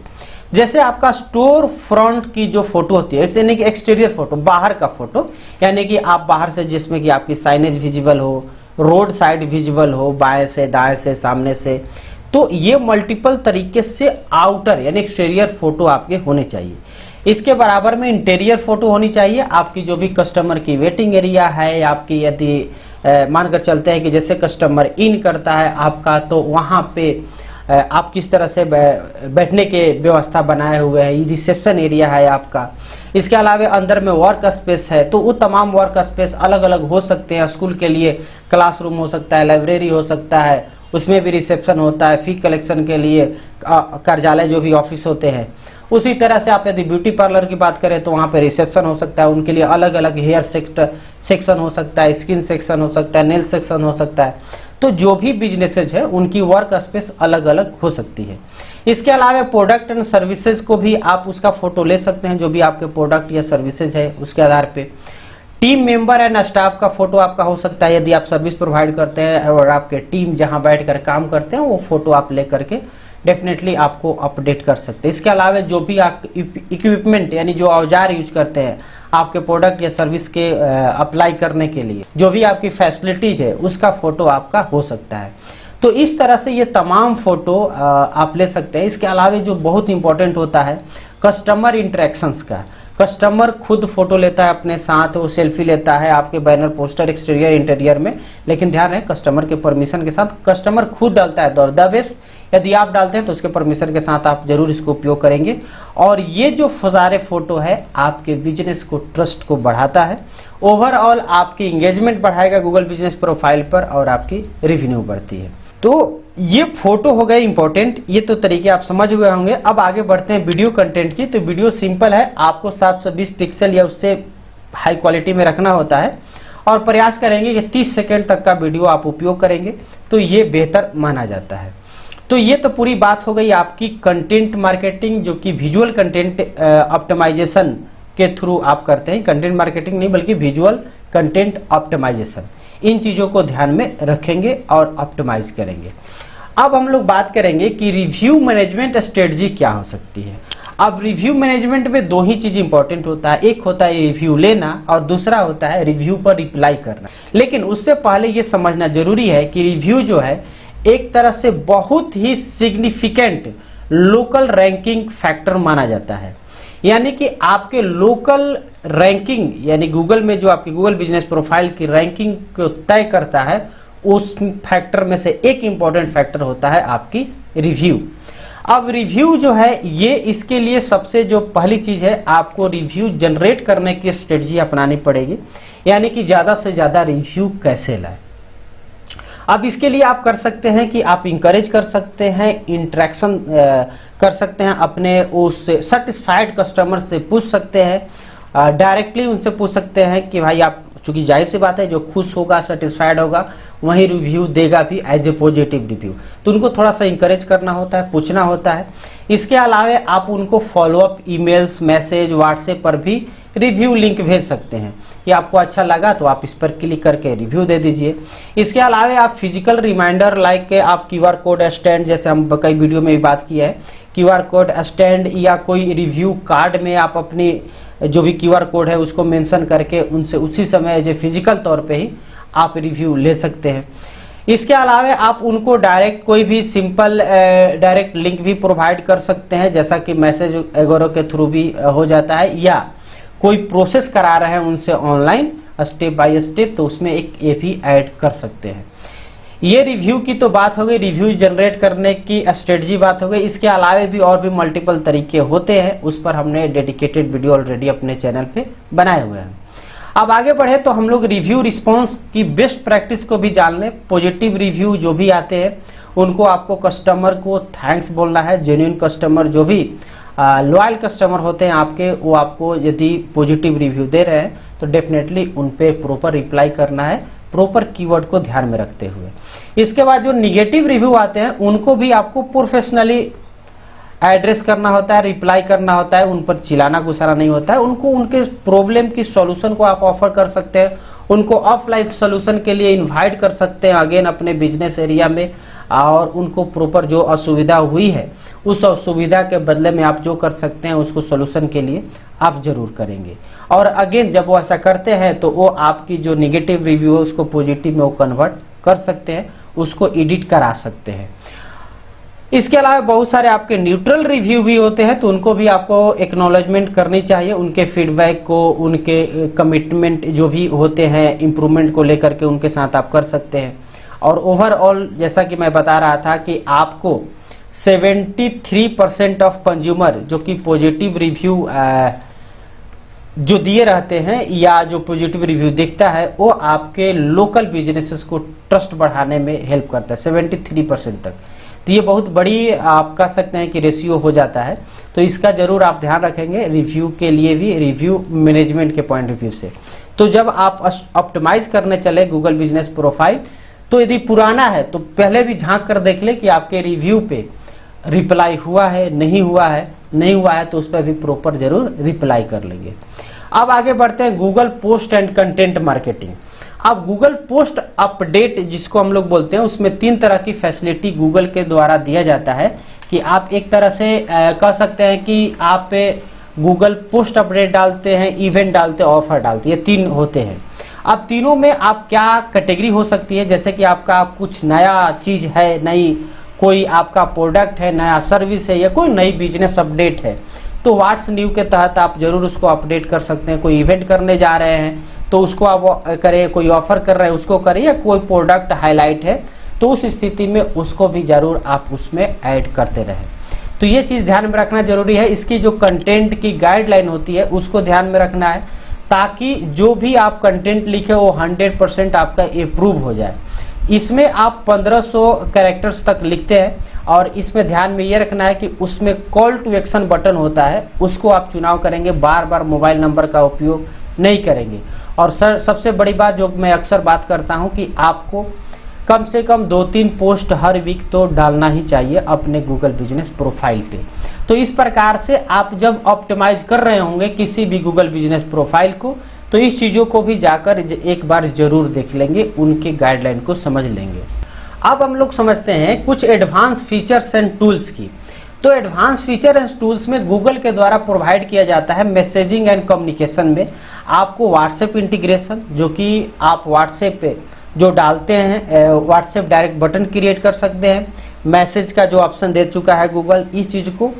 जैसे आपका स्टोर फ्रंट की जो फोटो होती है, यानी कि एक्सटीरियर फोटो, बाहर का फोटो, यानी कि आप बाहर से जिसमें कि आपकी साइनेज विजिबल हो, रोड साइड विजिबल हो, बाएं से दाएं से सामने से, तो ये मल्टीपल तरीके से आउटर यानी एक्सटीरियर फोटो आपके होने चाहिए। इसके बराबर में इंटीरियर फोटो होनी चाहिए। आपकी जो भी कस्टमर की वेटिंग एरिया है, आपकी यदि मानकर चलते हैं कि जैसे कस्टमर इन करता है आपका, तो वहाँ पे आप किस तरह से बैठने के व्यवस्था बनाए हुए हैं, ये रिसेप्शन एरिया है आपका। इसके अलावा अंदर में वर्क स्पेस है, तो वो तमाम वर्क स्पेस अलग अलग हो सकते हैं। स्कूल के लिए क्लासरूम हो सकता है, लाइब्रेरी हो सकता है, उसमें भी रिसेप्शन होता है। फी कलेक्शन के लिए कार्यालय जो भी ऑफिस होते हैं, उसी तरह से आप यदि ब्यूटी पार्लर की बात करें तो वहाँ पे रिसेप्शन हो सकता है। उनके लिए अलग अलग हेयर सेक्शन हो सकता है, स्किन सेक्शन हो सकता है, नेल सेक्शन हो सकता है। तो जो भी बिजनेसेज है उनकी वर्क स्पेस अलग अलग हो सकती है। इसके अलावा प्रोडक्ट एंड सर्विसेज को भी आप उसका फोटो ले सकते हैं, जो भी आपके प्रोडक्ट या सर्विसेज है उसके आधार पे। टीम मेंबर एंड स्टाफ का फोटो आपका हो सकता है, यदि आप सर्विस प्रोवाइड करते हैं और आपके टीम जहां बैठकर काम करते हैं, वो फोटो आप लेकर के डेफिनेटली आपको अपडेट कर सकते हैं। इसके अलावा जो भी आप इक्विपमेंट यानी जो औजार यूज करते हैं आपके प्रोडक्ट या सर्विस के अप्लाई करने के लिए, जो भी आपकी फैसिलिटीज है उसका फोटो आपका हो सकता है। तो इस तरह से ये तमाम फोटो आप ले सकते हैं। इसके अलावा जो बहुत इंपॉर्टेंट होता है कस्टमर इंटरेक्शंस का, कस्टमर खुद फोटो लेता है अपने साथ, वो सेल्फी लेता है आपके बैनर पोस्टर एक्सटीरियर इंटीरियर में, लेकिन ध्यान रहे कस्टमर के परमिशन के साथ। कस्टमर खुद डालता है द बेस्ट, यदि आप डालते हैं तो उसके परमिशन के साथ आप जरूर इसको उपयोग करेंगे। और ये जो सारे फोटो है आपके बिजनेस को, ट्रस्ट को बढ़ाता है, ओवरऑल आपकी इंगेजमेंट बढ़ाएगा गूगल बिजनेस प्रोफाइल पर और आपकी रेवेन्यू बढ़ती है। तो ये फोटो हो गए इंपॉर्टेंट, ये तो तरीके आप समझ हुए होंगे। अब आगे बढ़ते हैं वीडियो कंटेंट की। तो वीडियो सिंपल है, आपको 720 पिक्सल या उससे हाई क्वालिटी में रखना होता है और प्रयास करेंगे कि 30 सेकंड तक का वीडियो आप उपयोग करेंगे तो ये बेहतर माना जाता है। तो ये तो पूरी बात हो गई आपकी कंटेंट मार्केटिंग, जो कि विजुअल कंटेंट ऑप्टिमाइजेशन के थ्रू आप करते हैं। कंटेंट मार्केटिंग नहीं बल्कि विजुअल कंटेंट ऑप्टिमाइजेशन, इन चीज़ों को ध्यान में रखेंगे और ऑप्टिमाइज करेंगे। अब हम लोग बात करेंगे कि रिव्यू मैनेजमेंट स्ट्रेटजी क्या हो सकती है। अब रिव्यू मैनेजमेंट में 2 ही चीज़ इंपॉर्टेंट होता है, एक होता है रिव्यू लेना और दूसरा होता है रिव्यू पर रिप्लाई करना। लेकिन उससे पहले ये समझना जरूरी है कि रिव्यू जो है एक तरह से बहुत ही सिग्निफिकेंट लोकल रैंकिंग फैक्टर माना जाता है। यानी कि आपके लोकल रैंकिंग, यानी गूगल में जो आपकी गूगल बिजनेस प्रोफाइल की रैंकिंग को तय करता है, उस फैक्टर में से एक इंपॉर्टेंट फैक्टर होता है आपकी रिव्यू। अब रिव्यू जो है ये, इसके लिए सबसे जो पहली चीज है, आपको रिव्यू जनरेट करने की स्ट्रेटजी अपनानी पड़ेगी। यानी कि ज्यादा से ज्यादा रिव्यू कैसे लाए। अब इसके लिए आप कर सकते हैं कि आप इंकरेज कर सकते हैं, इंटरेक्शन कर सकते हैं, अपने उस सेटिस्फाइड कस्टमर से पूछ सकते हैं, डायरेक्टली उनसे पूछ सकते हैं कि भाई आप, चूंकि जाहिर सी बात है जो खुश होगा, सेटिस्फाइड होगा, वही रिव्यू देगा भी एज ए पॉजिटिव रिव्यू। तो उनको थोड़ा सा इंकरेज करना होता है, पूछना होता है। इसके अलावा आप उनको फॉलोअप ईमेल्स, मैसेज, व्हाट्सएप पर भी रिव्यू लिंक भेज सकते हैं कि आपको अच्छा लगा तो आप इस पर क्लिक करके रिव्यू दे दीजिए। इसके अलावा आप फिजिकल रिमाइंडर लाइक आप QR कोड स्टैंड, जैसे हम कई वीडियो में भी बात की है, QR कोड स्टैंड या कोई रिव्यू कार्ड में आप अपनी जो भी QR कोड है उसको मेंशन करके उनसे उसी समय जो फिजिकल तौर पे ही आप रिव्यू ले सकते हैं। इसके अलावा आप उनको डायरेक्ट कोई भी सिंपल डायरेक्ट लिंक भी प्रोवाइड कर सकते हैं, जैसा कि मैसेज वगैरह के थ्रू भी हो जाता है, या कोई प्रोसेस करा रहे हैं उनसे ऑनलाइन स्टेप बाय स्टेप, तो उसमें एक ये भी ऐड कर सकते हैं। ये रिव्यू की तो बात हो गई, रिव्यू जनरेट करने की स्ट्रेटजी बात हो गई। इसके अलावा भी और भी मल्टीपल तरीके होते हैं, उस पर हमने डेडिकेटेड वीडियो ऑलरेडी अपने चैनल पे बनाए हुए हैं। अब आगे बढ़े तो हम लोग रिव्यू रिस्पॉन्स की बेस्ट प्रैक्टिस को भी जान लें। पॉजिटिव रिव्यू जो भी आते हैं उनको आपको कस्टमर को थैंक्स बोलना है। जेन्युइन कस्टमर जो भी लॉयल कस्टमर होते हैं आपके, वो आपको यदि पॉजिटिव रिव्यू दे रहे हैं तो डेफिनेटली उन पे प्रॉपर रिप्लाई करना है, प्रॉपर कीवर्ड को ध्यान में रखते हुए। इसके बाद जो निगेटिव रिव्यू आते हैं उनको भी आपको प्रोफेशनली एड्रेस करना होता है, रिप्लाई करना होता है, उन पर चिल्लाना गुस्साना नहीं होता है। उनको उनके प्रॉब्लम की सॉल्यूशन को आप ऑफर कर सकते हैं, उनको ऑफलाइन सॉल्यूशन के लिए इनवाइट कर सकते हैं अगेन अपने बिजनेस एरिया में, और उनको प्रॉपर जो असुविधा हुई है उस असुविधा के बदले में आप जो कर सकते हैं उसको सॉल्यूशन के लिए आप जरूर करेंगे। और अगेन जब वो ऐसा करते हैं तो वो आपकी जो निगेटिव रिव्यू है उसको पॉजिटिव में वो कन्वर्ट कर सकते हैं, उसको एडिट करा सकते हैं। इसके अलावा बहुत सारे आपके न्यूट्रल रिव्यू भी होते हैं, तो उनको भी आपको एक्नॉलेजमेंट करनी चाहिए, उनके फीडबैक को, उनके कमिटमेंट जो भी होते हैं इम्प्रूवमेंट को लेकर के उनके साथ आप कर सकते हैं। और ओवरऑल जैसा कि मैं बता रहा था कि आपको 73% ऑफ कंज्यूमर जो कि पॉजिटिव रिव्यू जो दिए रहते हैं या जो पॉजिटिव रिव्यू दिखता है वो आपके लोकल बिजनेसेस को ट्रस्ट बढ़ाने में हेल्प करता है 73% तक। तो ये बहुत बड़ी आप कह सकते हैं कि रेशियो हो जाता है, तो इसका जरूर आप ध्यान रखेंगे रिव्यू के लिए भी, रिव्यू मैनेजमेंट के पॉइंट ऑफ व्यू से। तो जब आप ऑप्टिमाइज करने चले गूगल बिजनेस प्रोफाइल, तो यदि पुराना है तो पहले भी झांक कर देख ले कि आपके रिव्यू पे रिप्लाई हुआ है, नहीं हुआ है, नहीं हुआ है तो उस पर भी प्रॉपर जरूर रिप्लाई कर लेंगे। अब आगे बढ़ते हैं Google post and content marketing. अब गूगल पोस्ट अपडेट जिसको हम लोग बोलते हैं, उसमें 3 तरह की फैसिलिटी गूगल के द्वारा दिया जाता है कि आप एक तरह से कह सकते हैं कि आप गूगल पोस्ट अपडेट डालते हैं, इवेंट डालते हैं, ऑफर डालते हैं, ये 3 होते हैं। अब तीनों में आप क्या कैटेगरी हो सकती है, जैसे कि आपका कुछ नया चीज़ है, नई कोई आपका प्रोडक्ट है, नया सर्विस है, या कोई नई बिजनेस अपडेट है, तो व्हाट्स न्यू के तहत आप जरूर उसको अपडेट कर सकते हैं। कोई इवेंट करने जा रहे हैं तो उसको आप करें, कोई ऑफर कर रहे हैं उसको करें, या कोई प्रोडक्ट हाईलाइट है तो उस स्थिति में उसको भी जरूर आप उसमें ऐड करते रहें। तो ये चीज़ ध्यान में रखना जरूरी है। इसकी जो कंटेंट की गाइडलाइन होती है उसको ध्यान में रखना है, ताकि जो भी आप कंटेंट लिखे वो 100% आपका अप्रूव हो जाए। इसमें आप 1500 कैरेक्टर्स तक लिखते हैं, और इसमें ध्यान में ये रखना है कि उसमें कॉल टू एक्शन बटन होता है, उसको आप चुनाव करेंगे, बार बार मोबाइल नंबर का उपयोग नहीं करेंगे। और सबसे बड़ी बात जो मैं अक्सर बात करता हूं कि आपको कम से कम 2-3 पोस्ट हर वीक तो डालना ही चाहिए अपने गूगल बिजनेस प्रोफाइल पे। तो इस प्रकार से आप जब ऑप्टिमाइज कर रहे होंगे किसी भी गूगल बिजनेस प्रोफाइल को, तो इस चीज़ों को भी जाकर एक बार जरूर देख लेंगे, उनके गाइडलाइन को समझ लेंगे। अब हम लोग समझते हैं कुछ एडवांस फीचर्स एंड टूल्स की। तो एडवांस फीचर एंड टूल्स में गूगल के द्वारा प्रोवाइड किया जाता है मैसेजिंग एंड कम्युनिकेशन में आपको व्हाट्सएप इंटीग्रेशन, जो कि आप व्हाट्सएप पे जो डालते हैं व्हाट्सएप डायरेक्ट बटन क्रिएट कर सकते हैं। मैसेज का जो ऑप्शन दे चुका है गूगल, इस चीज़ को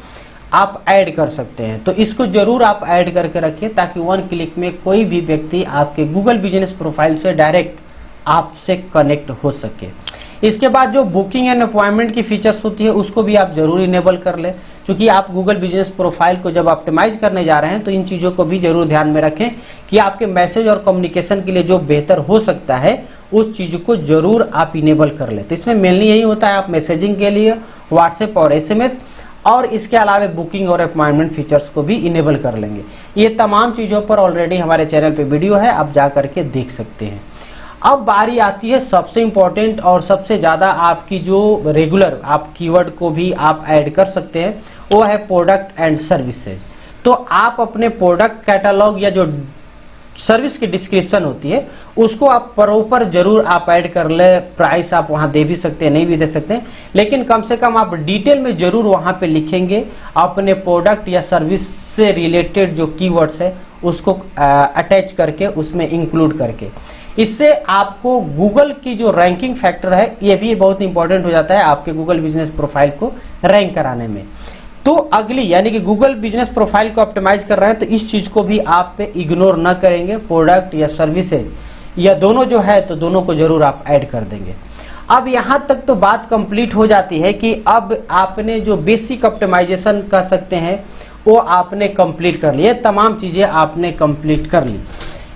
आप ऐड कर सकते हैं। तो इसको जरूर आप ऐड करके रखिए, ताकि 1 क्लिक में कोई भी व्यक्ति आपके गूगल बिजनेस प्रोफाइल से डायरेक्ट आपसे कनेक्ट हो सके। इसके बाद जो बुकिंग एंड अपॉइंटमेंट की फीचर्स होती है उसको भी आप जरूर इनेबल कर लें, क्योंकि आप गूगल बिजनेस प्रोफाइल को जब ऑप्टिमाइज करने जा रहे हैं तो इन चीज़ों को भी जरूर ध्यान में रखें कि आपके मैसेज और कम्युनिकेशन के लिए जो बेहतर हो सकता है उस चीज़ को जरूर आप इनेबल कर लें। तो इसमें मेनली यही होता है, आप मैसेजिंग के लिए व्हाट्सएप और SMS, और इसके अलावा बुकिंग और अपॉइंटमेंट फीचर्स को भी इनेबल कर लेंगे। ये तमाम चीज़ों पर ऑलरेडी हमारे चैनल पे वीडियो है, आप जा करके देख सकते हैं। अब बारी आती है सबसे इम्पोर्टेंट और सबसे ज़्यादा आपकी जो रेगुलर आप कीवर्ड को भी आप ऐड कर सकते हैं, वो है प्रोडक्ट एंड सर्विसेज। तो आप अपने प्रोडक्ट कैटलॉग या जो सर्विस की डिस्क्रिप्शन होती है उसको आप प्रॉपर जरूर आप ऐड कर ले। प्राइस आप वहाँ दे भी सकते हैं, नहीं भी दे सकते हैं, लेकिन कम से कम आप डिटेल में जरूर वहाँ पे लिखेंगे अपने प्रोडक्ट या सर्विस से रिलेटेड जो कीवर्ड्स है उसको अटैच करके उसमें इंक्लूड करके। इससे आपको गूगल की जो रैंकिंग फैक्टर है ये भी बहुत इंपॉर्टेंट हो जाता है आपके गूगल बिजनेस प्रोफाइल को रैंक कराने में। तो अगली यानी कि गूगल बिजनेस प्रोफाइल को ऑप्टिमाइज कर रहे हैं तो इस चीज को भी आप पे इग्नोर ना करेंगे। प्रोडक्ट या सर्विसेज या दोनों जो है तो दोनों को जरूर आप ऐड कर देंगे। अब यहाँ तक तो बात कंप्लीट हो जाती है कि अब आपने जो बेसिक ऑप्टिमाइजेशन कह सकते हैं वो आपने कंप्लीट कर लिए, तमाम चीजें आपने कंप्लीट कर ली।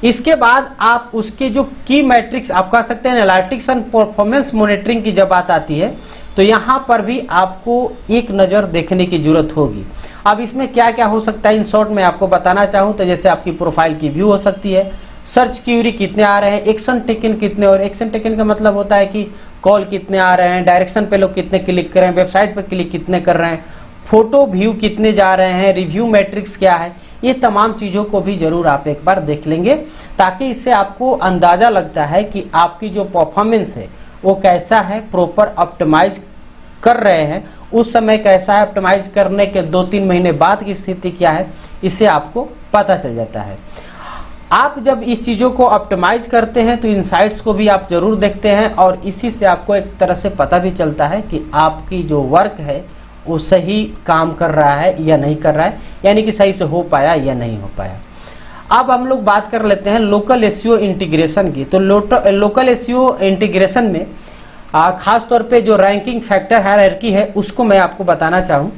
इसके बाद आप उसके जो की मैट्रिक्स आप कह सकते हैं एनालिटिक्स एंड परफॉर्मेंस मॉनिटरिंग की जब बात आती है तो यहाँ पर भी आपको एक नज़र देखने की जरूरत होगी। अब इसमें क्या क्या हो सकता है इन शॉर्ट में आपको बताना चाहूँ तो जैसे आपकी प्रोफाइल की व्यू हो सकती है, सर्च क्यूरी कितने आ रहे हैं, एक्शन टेकन कितने, और एक्शन टेकन का मतलब होता है कि कॉल कितने आ रहे हैं, डायरेक्शन पे लोग कितने क्लिक कर रहे हैं, वेबसाइट पे क्लिक कितने कर रहे हैं, फोटो व्यू कितने जा रहे हैं, रिव्यू मैट्रिक्स क्या है, ये तमाम चीज़ों को भी जरूर आप एक बार देख लेंगे ताकि इससे आपको अंदाज़ा लगता है कि आपकी जो परफॉर्मेंस है वो कैसा है, प्रॉपर ऑप्टिमाइज कर रहे हैं उस समय कैसा है, ऑप्टिमाइज करने के 2-3 महीने बाद की स्थिति क्या है, इससे आपको पता चल जाता है। आप जब इस चीज़ों को ऑप्टिमाइज करते हैं तो इनसाइट्स को भी आप जरूर देखते हैं और इसी से आपको एक तरह से पता भी चलता है कि आपकी जो वर्क है वो सही काम कर रहा है या नहीं कर रहा है, यानी कि सही से हो पाया या नहीं हो पाया। अब हम लोग बात कर लेते हैं लोकल एसईओ इंटीग्रेशन की। तो लोकल एसईओ इंटीग्रेशन में खास तौर पे जो रैंकिंग फैक्टर हायरार्की है उसको मैं आपको बताना चाहूँ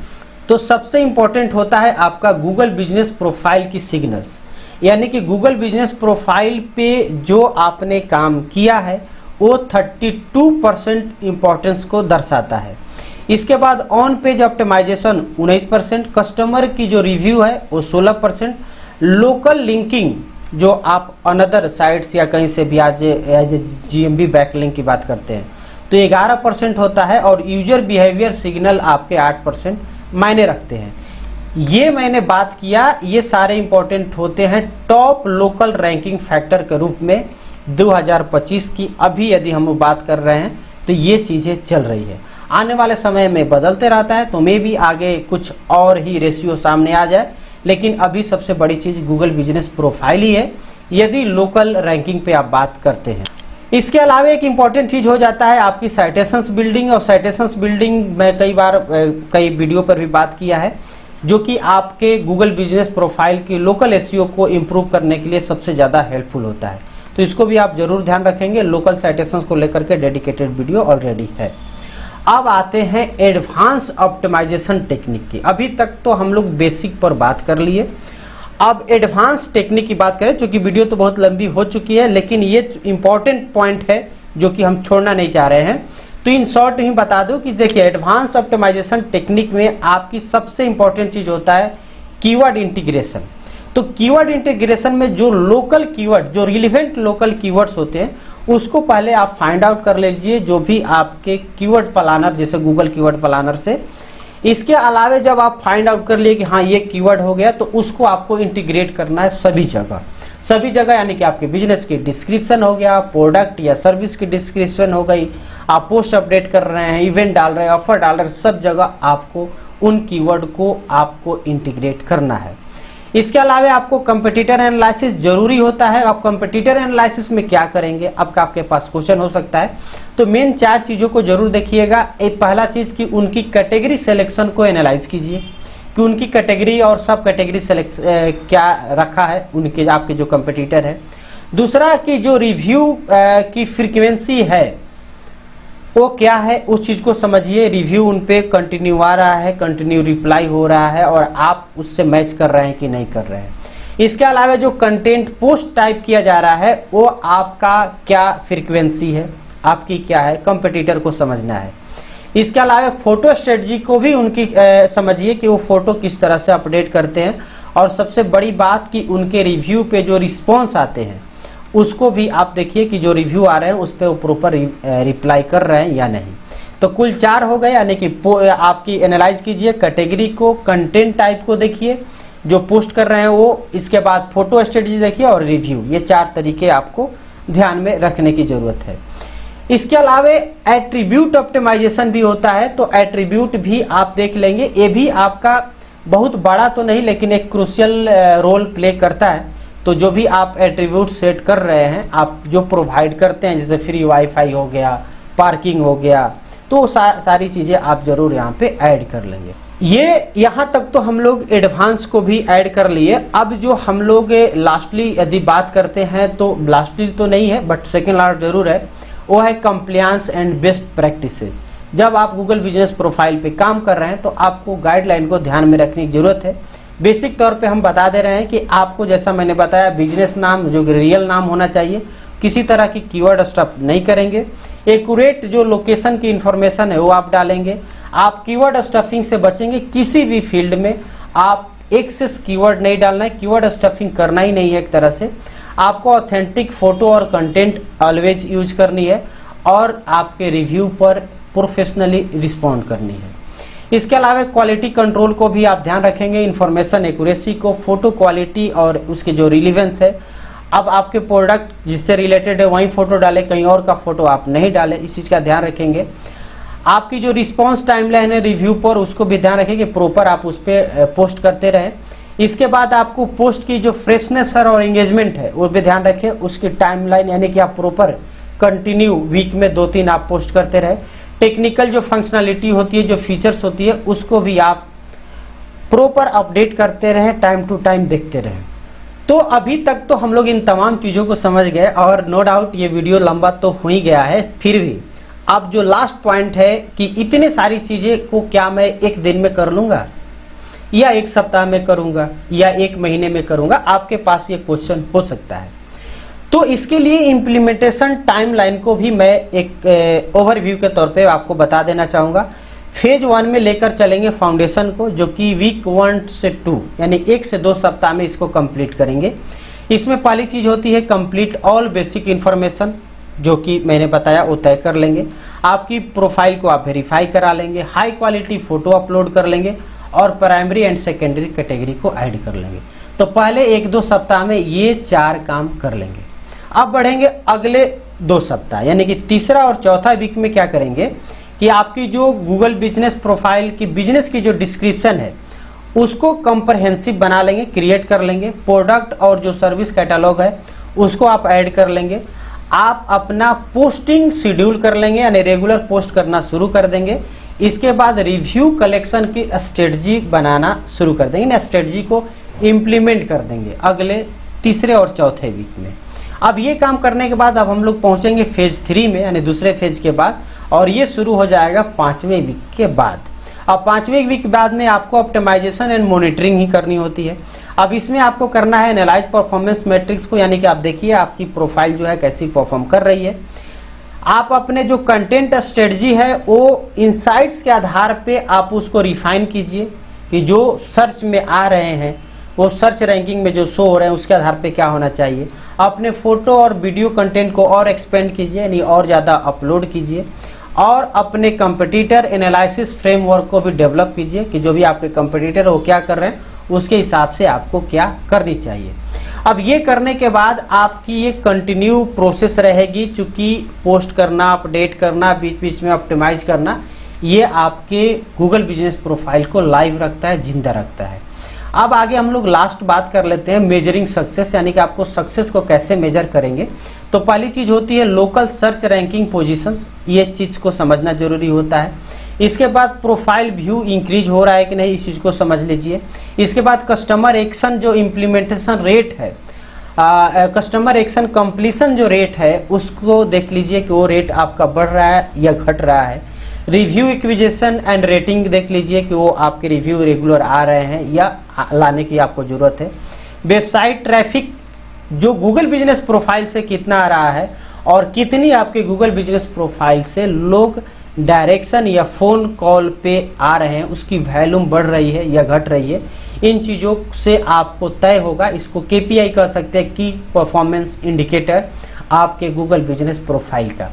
तो सबसे इंपॉर्टेंट होता है आपका गूगल बिजनेस प्रोफाइल की सिग्नल्स, यानी कि गूगल बिजनेस प्रोफाइल पे जो आपने काम किया है वो 32% इंपॉर्टेंस को दर्शाता है। इसके बाद ऑन पेज ऑप्टिमाइजेशन 19%, कस्टमर की जो रिव्यू है वो 16%, लोकल लिंकिंग जो आप अनदर साइट्स या कहीं से भी आज एज ए जीएमबी बैकलिंक की बात करते हैं तो 11% होता है, और यूजर बिहेवियर सिग्नल आपके 8% मायने रखते हैं। ये मैंने बात किया, ये सारे इंपॉर्टेंट होते हैं टॉप लोकल रैंकिंग फैक्टर के रूप में 2025 की। अभी यदि हम बात कर रहे हैं तो ये चीज़ें चल रही है, आने वाले समय में बदलते रहता है तो मे भी आगे कुछ और ही रेशियो सामने आ जाए, लेकिन अभी सबसे बड़ी चीज़ गूगल बिजनेस प्रोफाइल ही है यदि लोकल रैंकिंग पे आप बात करते हैं। इसके अलावा एक इम्पॉर्टेंट चीज़ हो जाता है आपकी साइटेशंस बिल्डिंग, और साइटेशंस बिल्डिंग मैं कई बार कई वीडियो पर भी बात किया है जो कि आपके गूगल बिजनेस प्रोफाइल की लोकल एसईओ को इम्प्रूव करने के लिए सबसे ज़्यादा हेल्पफुल होता है। तो इसको भी आप जरूर ध्यान रखेंगे, लोकल साइटेशंस को लेकर के डेडिकेटेड वीडियो ऑलरेडी है। अब आते हैं एडवांस ऑप्टिमाइजेशन टेक्निक की। अभी तक तो हम लोग बेसिक पर बात कर लिए, अब एडवांस टेक्निक की बात करें, क्योंकि वीडियो तो बहुत लंबी हो चुकी है लेकिन ये इंपॉर्टेंट पॉइंट है जो कि हम छोड़ना नहीं चाह रहे हैं। तो इन शॉर्ट ही बता दूं कि देखिए एडवांस ऑप्टिमाइजेशन टेक्निक में आपकी सबसे इंपॉर्टेंट चीज़ होता है कीवर्ड इंटीग्रेशन। तो कीवर्ड इंटीग्रेशन में जो लोकल कीवर्ड, जो रिलेवेंट लोकल कीवर्ड्स होते हैं उसको पहले आप फाइंड आउट कर लीजिए, जो भी आपके कीवर्ड प्लानर जैसे गूगल कीवर्ड प्लानर से। इसके अलावा जब आप फाइंड आउट कर लिए कि हाँ ये कीवर्ड हो गया तो उसको आपको इंटीग्रेट करना है सभी जगह, यानी कि आपके बिजनेस की डिस्क्रिप्शन हो गया, प्रोडक्ट या सर्विस की डिस्क्रिप्शन हो गई, आप पोस्ट अपडेट कर रहे हैं, इवेंट डाल रहे हैं, ऑफर डाल रहे हैं, सब जगह आपको उन कीवर्ड को आपको इंटीग्रेट करना है। इसके अलावा आपको कंपटीटर एनालिसिस जरूरी होता है। अब कंपटीटर एनालिसिस में क्या करेंगे, अब का आपके पास क्वेश्चन हो सकता है। तो मेन 4 चीज़ों को जरूर देखिएगा। एक पहला चीज़ कि उनकी कैटेगरी सिलेक्शन को एनालाइज कीजिए कि उनकी कैटेगरी और सब कैटेगरी क्या रखा है उनके आपके जो कंपटीटर है। दूसरा कि जो रिव्यू की फ्रीक्वेंसी है वो क्या है, उस चीज़ को समझिए। रिव्यू उन पे कंटिन्यू आ रहा है, कंटिन्यू रिप्लाई हो रहा है और आप उससे मैच कर रहे हैं कि नहीं कर रहे हैं। इसके अलावा जो कंटेंट पोस्ट टाइप किया जा रहा है वो आपका क्या फ्रीक्वेंसी है, आपकी क्या है, कंपटीटर को समझना है। इसके अलावा फोटो स्ट्रेटजी को भी उनकी समझिए कि वो फोटो किस तरह से अपडेट करते हैं, और सबसे बड़ी बात कि उनके रिव्यू पे जो रिस्पॉन्स आते हैं उसको भी आप देखिए कि जो रिव्यू आ रहे हैं उस पर वो प्रॉपर रिप्लाई कर रहे हैं या नहीं। तो कुल 4 हो गए, यानी कि आपकी एनालाइज कीजिए, कैटेगरी को, कंटेंट टाइप को देखिए जो पोस्ट कर रहे हैं वो, इसके बाद फोटो स्ट्रेटजी देखिए और रिव्यू। ये 4 तरीके आपको ध्यान में रखने की जरूरत है। इसके अलावा एट्रीब्यूट ऑप्टिमाइजेशन भी होता है, तो एट्रीब्यूट भी आप देख लेंगे। ये भी आपका बहुत बड़ा तो नहीं लेकिन एक क्रूशियल रोल प्ले करता है, तो जो भी आप एट्रीब्यूट सेट कर रहे हैं, आप जो प्रोवाइड करते हैं, जैसे फ्री वाईफाई हो गया, पार्किंग हो गया, तो सारी चीज़ें आप जरूर यहाँ पे ऐड कर लेंगे। ये यहाँ तक तो हम लोग एडवांस को भी ऐड कर लिए। अब जो हम लोग लास्टली यदि बात करते हैं, तो लास्टली तो नहीं है बट सेकेंड लास्ट जरूर है, वो है कंप्लायंस एंड बेस्ट प्रैक्टिसेस। जब आप गूगल बिजनेस प्रोफाइल पे काम कर रहे हैं तो आपको गाइडलाइन को ध्यान में रखने की जरूरत है। बेसिक तौर पे हम बता दे रहे हैं कि आपको, जैसा मैंने बताया, बिजनेस नाम जो रियल नाम होना चाहिए, किसी तरह की कीवर्ड स्टफ नहीं करेंगे। एक्यूरेट जो लोकेशन की इंफॉर्मेशन है वो आप डालेंगे। आप कीवर्ड स्टफिंग से बचेंगे। किसी भी फील्ड में आप एक्सेस कीवर्ड नहीं डालना है, कीवर्ड स्टफिंग करना ही नहीं है। एक तरह से आपको ऑथेंटिक फोटो और कंटेंट ऑलवेज यूज करनी है और आपके रिव्यू पर प्रोफेशनली रिस्पॉन्ड करनी है। इसके अलावा क्वालिटी कंट्रोल को भी आप ध्यान रखेंगे, इंफॉर्मेशन एक्यूरेसी को, फोटो क्वालिटी और उसके जो रिलीवेंस है। अब आपके प्रोडक्ट जिससे रिलेटेड है वहीं फोटो डालें, कहीं और का फोटो आप नहीं डालें, इस चीज़ का ध्यान रखेंगे। आपकी जो रिस्पांस टाइमलाइन है रिव्यू पर, उसको भी ध्यान रखें कि प्रॉपर आप उस पर पोस्ट करते रहें। इसके बाद आपको पोस्ट की जो फ्रेशनेस और एंगेजमेंट है वो भी ध्यान रखें, उसकी टाइमलाइन, यानी कि आप प्रॉपर कंटिन्यू वीक में 2-3 आप पोस्ट करते रहें। टेक्निकल जो फंक्शनलिटी होती है, जो फीचर्स होती है, उसको भी आप प्रॉपर अपडेट करते रहें, टाइम टू टाइम देखते रहें। तो अभी तक तो हम लोग इन तमाम चीज़ों को समझ गए और नो डाउट ये वीडियो लंबा तो हो ही गया है। फिर भी अब जो लास्ट पॉइंट है कि इतने सारी चीज़ें को क्या मैं एक दिन में कर लूँगा, या एक सप्ताह में करूँगा, या एक महीने में करूँगा, आपके पास ये क्वेश्चन हो सकता है। तो इसके लिए इम्प्लीमेंटेशन टाइमलाइन को भी मैं एक ओवरव्यू के तौर पे आपको बता देना चाहूँगा। फेज 1 में लेकर चलेंगे फाउंडेशन को, जो कि वीक 1 से 2 यानी 1 से 2 सप्ताह में इसको कंप्लीट करेंगे। इसमें पहली चीज़ होती है कंप्लीट ऑल बेसिक इन्फॉर्मेशन, जो कि मैंने बताया वो तय कर लेंगे। आपकी प्रोफाइल को आप वेरीफाई करा लेंगे, हाई क्वालिटी फ़ोटो अपलोड कर लेंगे और प्राइमरी एंड सेकेंडरी कैटेगरी को ऐड कर लेंगे। तो पहले 1-2 सप्ताह में ये 4 काम कर लेंगे। अब बढ़ेंगे अगले 2 सप्ताह, यानी कि तीसरा और चौथा वीक में क्या करेंगे कि आपकी जो गूगल बिजनेस प्रोफाइल की बिजनेस की जो डिस्क्रिप्शन है उसको कंप्रहेंसिव बना लेंगे, क्रिएट कर लेंगे। प्रोडक्ट और जो सर्विस कैटलॉग है उसको आप ऐड कर लेंगे। आप अपना पोस्टिंग शेड्यूल कर लेंगे, यानी रेगुलर पोस्ट करना शुरू कर देंगे। इसके बाद रिव्यू कलेक्शन की स्ट्रेटजी बनाना शुरू कर देंगे, स्ट्रेटजी को इम्प्लीमेंट कर देंगे अगले तीसरे और चौथे वीक में। अब ये काम करने के बाद अब हम लोग पहुँचेंगे फेज 3 में, यानी दूसरे फेज के बाद, और ये शुरू हो जाएगा 5वें वीक के बाद। अब 5वें वीक बाद में आपको ऑप्टिमाइजेशन एंड मॉनिटरिंग ही करनी होती है। अब इसमें आपको करना है एनालाइज परफॉर्मेंस मैट्रिक्स को, यानी कि आप देखिए आपकी प्रोफाइल जो है कैसी परफॉर्म कर रही है। आप अपने जो कंटेंट स्ट्रेटजी है वो इनसाइट्स के आधार पे आप उसको रिफाइन कीजिए कि जो सर्च में आ रहे हैं, वो सर्च रैंकिंग में जो शो हो रहे हैं उसके आधार पे क्या होना चाहिए। अपने फ़ोटो और वीडियो कंटेंट को और एक्सपेंड कीजिए, यानी और ज़्यादा अपलोड कीजिए, और अपने कंपटीटर एनालिसिस फ्रेमवर्क को भी डेवलप कीजिए कि जो भी आपके कंपटीटर वो क्या कर रहे हैं उसके हिसाब से आपको क्या करनी चाहिए। अब ये करने के बाद आपकी ये कंटिन्यू प्रोसेस रहेगी, चूँकि पोस्ट करना, अपडेट करना, बीच बीच में ऑप्टिमाइज करना, ये आपके गूगल बिजनेस प्रोफाइल को लाइव रखता है, जिंदा रखता है। अब आगे हम लोग लास्ट बात कर लेते हैं मेजरिंग सक्सेस, यानी कि आपको सक्सेस को कैसे मेजर करेंगे। तो पहली चीज़ होती है लोकल सर्च रैंकिंग पोजीशंस, ये चीज़ को समझना जरूरी होता है। इसके बाद प्रोफाइल व्यू इंक्रीज हो रहा है कि नहीं, इस चीज़ को समझ लीजिए। इसके बाद कस्टमर एक्शन जो इम्प्लीमेंटेशन रेट है, कस्टमर एक्शन कंप्लीशन जो रेट है उसको देख लीजिए कि वो रेट आपका बढ़ रहा है या घट रहा है। रिव्यू एक्विजिशन एंड रेटिंग देख लीजिए कि वो आपके रिव्यू रेगुलर आ रहे हैं या लाने की आपको ज़रूरत है। वेबसाइट ट्रैफिक जो गूगल बिजनेस प्रोफाइल से कितना आ रहा है और कितनी आपके गूगल बिजनेस प्रोफाइल से लोग डायरेक्शन या फ़ोन कॉल पे आ रहे हैं, उसकी वैल्यूम बढ़ रही है या घट रही है। इन चीज़ों से आपको तय होगा, इसको KPI कह सकते हैं, की परफॉर्मेंस इंडिकेटर आपके गूगल बिजनेस प्रोफाइल का।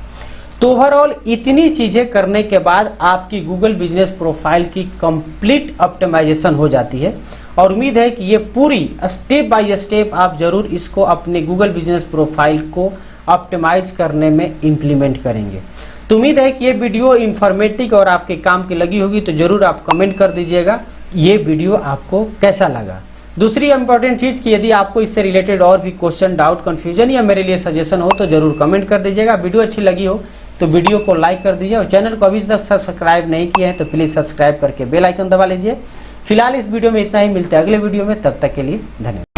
तो ओवरऑल इतनी चीज़ें करने के बाद आपकी गूगल बिजनेस प्रोफाइल की कंप्लीट ऑप्टिमाइजेशन हो जाती है। और उम्मीद है कि ये पूरी स्टेप बाय स्टेप आप ज़रूर इसको अपने गूगल बिजनेस प्रोफाइल को ऑप्टिमाइज करने में इम्प्लीमेंट करेंगे। तो उम्मीद है कि ये वीडियो इंफॉर्मेटिव और आपके काम की लगी होगी, तो ज़रूर आप कमेंट कर दीजिएगा ये वीडियो आपको कैसा लगा। दूसरी इंपॉर्टेंट चीज कि यदि आपको इससे रिलेटेड और भी क्वेश्चन, डाउट, कंफ्यूजन या मेरे लिए सजेशन हो तो जरूर कमेंट कर दीजिएगा। वीडियो अच्छी लगी हो तो वीडियो को लाइक कर दीजिए और चैनल को अभी तक सब्सक्राइब नहीं किया है तो प्लीज सब्सक्राइब करके बेल आइकन दबा लीजिए। फिलहाल इस वीडियो में इतना ही, मिलते हैं अगले वीडियो में, तब तक के लिए धन्यवाद।